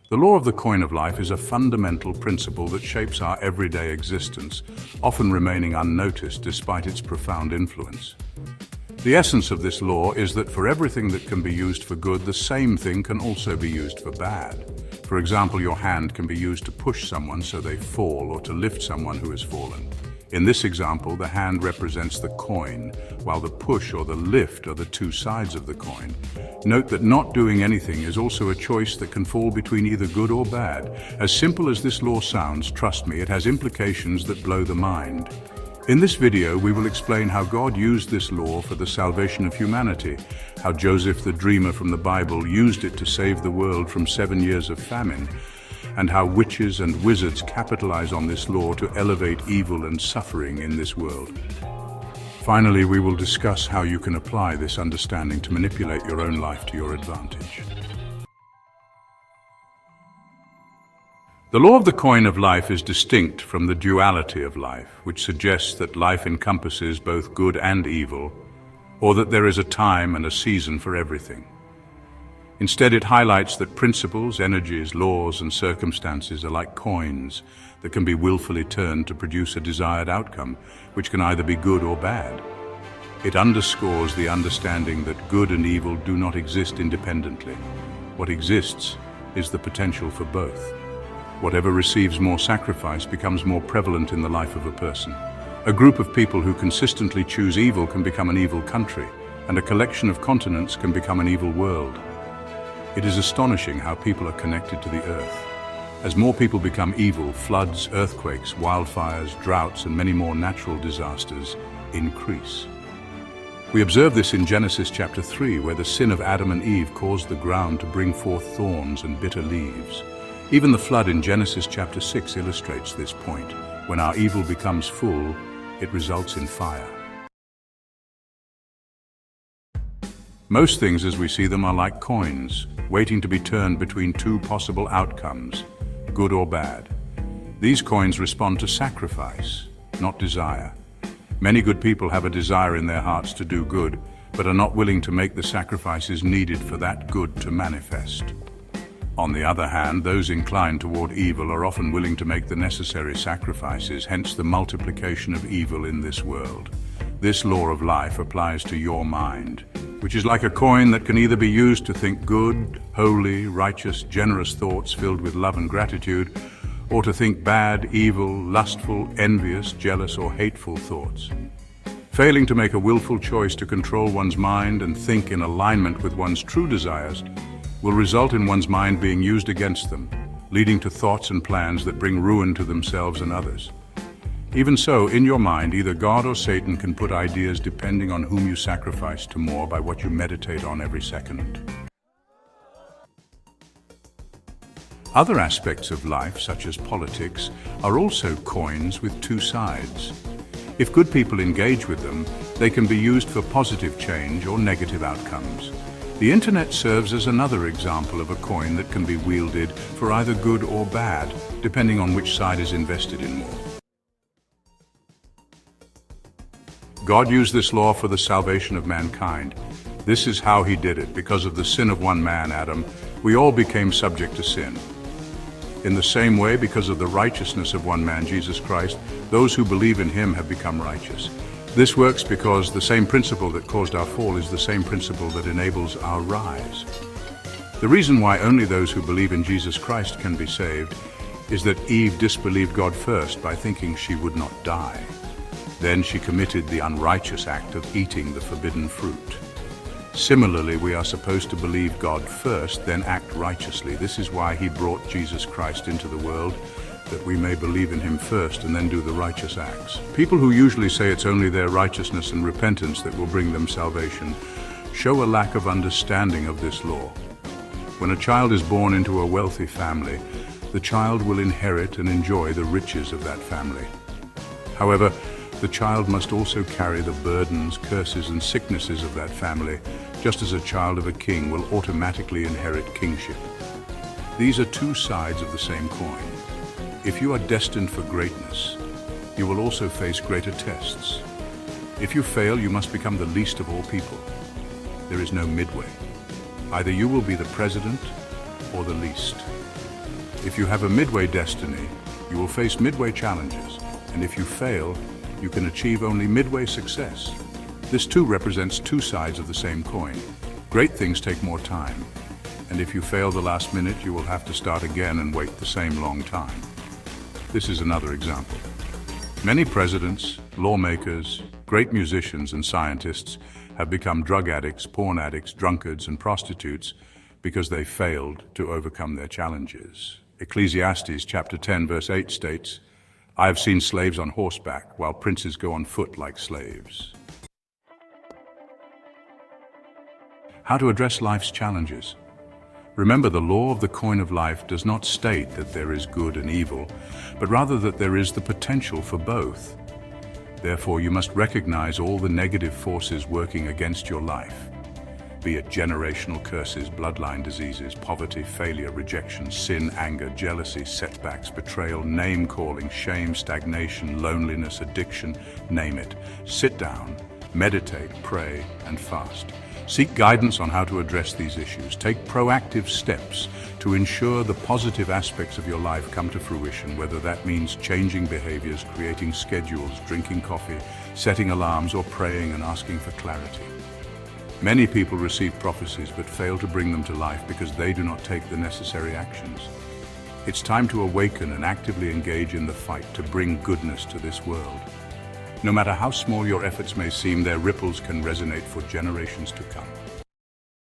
The law of the coin of life is a fundamental principle that shapes our everyday existence, often remaining unnoticed despite its profound influence. The essence of this law is that for everything that can be used for good, the same thing can also be used for bad. For example, your hand can be used to push someone so they fall or to lift someone who has fallen. In this example, the hand represents the coin, while the push or the lift are the two sides of the coin. Note that not doing anything is also a choice that can fall between either good or bad. As simple as this law sounds, trust me, it has implications that blow the mind. In this video, we will explain how God used this law for the salvation of humanity, how Joseph the dreamer from the Bible used it to save the world from 7 years of famine, and how witches and wizards capitalize on this law to elevate evil and suffering in this world. Finally, we will discuss how you can apply this understanding to manipulate your own life to your advantage. The law of the coin of life is distinct from the duality of life, which suggests that life encompasses both good and evil, or that there is a time and a season for everything. Instead, it highlights that principles, energies, laws, and circumstances are like coins that can be willfully turned to produce a desired outcome, which can either be good or bad. It underscores the understanding that good and evil do not exist independently. What exists is the potential for both. Whatever receives more sacrifice becomes more prevalent in the life of a person. A group of people who consistently choose evil can become an evil country, and a collection of continents can become an evil world. It is astonishing how people are connected to the earth. As more people become evil, floods, earthquakes, wildfires, droughts, and many more natural disasters increase. We observe this in Genesis chapter 3, where the sin of Adam and Eve caused the ground to bring forth thorns and bitter leaves. Even the flood in Genesis chapter 6 illustrates this point. When our evil becomes full, it results in fire. Most things as we see them are like coins, waiting to be turned between two possible outcomes, good or bad. These coins respond to sacrifice, not desire. Many good people have a desire in their hearts to do good, but are not willing to make the sacrifices needed for that good to manifest. On the other hand, those inclined toward evil are often willing to make the necessary sacrifices, hence the multiplication of evil in this world. This law of life applies to your mind, which is like a coin that can either be used to think good, holy, righteous, generous thoughts filled with love and gratitude, or to think bad, evil, lustful, envious, jealous, or hateful thoughts. Failing to make a willful choice to control one's mind and think in alignment with one's true desires will result in one's mind being used against them, leading to thoughts and plans that bring ruin to themselves and others. Even so, in your mind, either God or Satan can put ideas depending on whom you sacrifice to more by what you meditate on every second. Other aspects of life, such as politics, are also coins with two sides. If good people engage with them, they can be used for positive change or negative outcomes. The internet serves as another example of a coin that can be wielded for either good or bad, depending on which side is invested in more. God used this law for the salvation of mankind. This is how he did it. Because of the sin of one man, Adam, we all became subject to sin. In the same way, because of the righteousness of one man, Jesus Christ, those who believe in him have become righteous. This works because the same principle that caused our fall is the same principle that enables our rise. The reason why only those who believe in Jesus Christ can be saved is that Eve disbelieved God first by thinking she would not die. Then she committed the unrighteous act of eating the forbidden fruit. Similarly, we are supposed to believe God first, then act righteously. This is why he brought Jesus Christ into the world, that we may believe in him first and then do the righteous acts. People who usually say it's only their righteousness and repentance that will bring them salvation show a lack of understanding of this law. When a child is born into a wealthy family, the child will inherit and enjoy the riches of that family. However, the child must also carry the burdens, curses, and sicknesses of that family, just as a child of a king will automatically inherit kingship. These are two sides of the same coin. If you are destined for greatness, you will also face greater tests. If you fail, you must become the least of all people. There is no midway. Either you will be the president or the least. If you have a midway destiny, you will face midway challenges, and if you fail, you can achieve only midway success. This too represents two sides of the same coin. Great things take more time, and if you fail the last minute, you will have to start again and wait the same long time. This is another example. Many presidents, lawmakers, great musicians and scientists have become drug addicts, porn addicts, drunkards and prostitutes because they failed to overcome their challenges. Ecclesiastes chapter 10 verse 8 states, "I have seen slaves on horseback, while princes go on foot like slaves." How to address life's challenges. Remember, the law of the coin of life does not state that there is good and evil, but rather that there is the potential for both. Therefore, you must recognize all the negative forces working against your life, be it generational curses, bloodline diseases, poverty, failure, rejection, sin, anger, jealousy, setbacks, betrayal, name-calling, shame, stagnation, loneliness, addiction, name it. Sit down, meditate, pray, and fast. Seek guidance on how to address these issues. Take proactive steps to ensure the positive aspects of your life come to fruition, whether that means changing behaviors, creating schedules, drinking coffee, setting alarms, or praying and asking for clarity. Many people receive prophecies but fail to bring them to life because they do not take the necessary actions. It's time to awaken and actively engage in the fight to bring goodness to this world. No matter how small your efforts may seem, their ripples can resonate for generations to come.